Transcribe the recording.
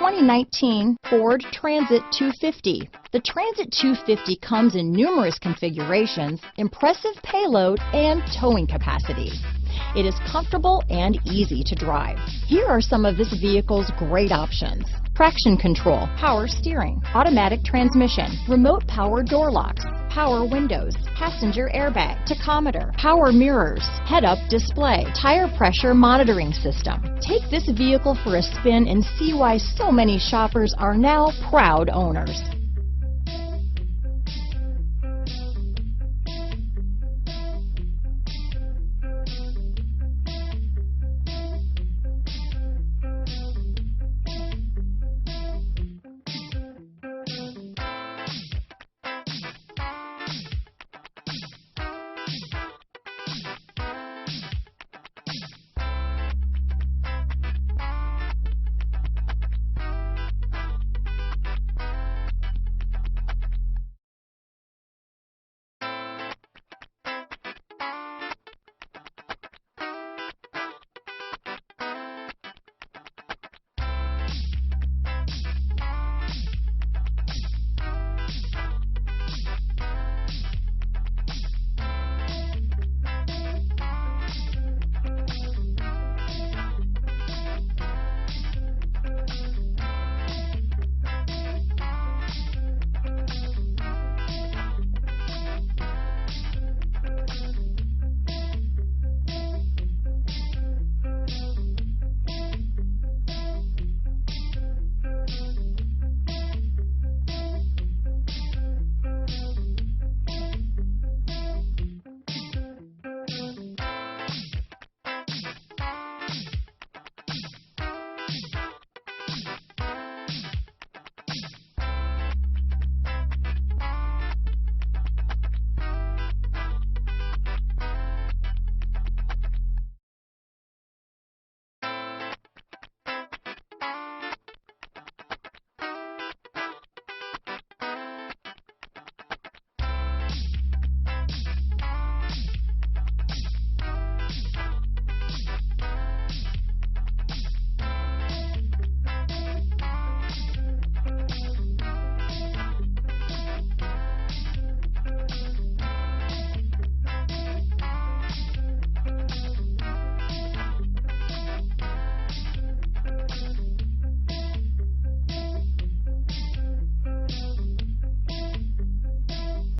2019 Ford Transit 250. The Transit 250 comes in numerous configurations, impressive payload, and towing capacity. It is comfortable and easy to drive. Here are some of this vehicle's great options: traction control, power steering, automatic transmission, remote power door locks, power windows, passenger airbag, tachometer, power mirrors, head-up display, tire pressure monitoring system. Take this vehicle for a spin and see why so many shoppers are now proud owners.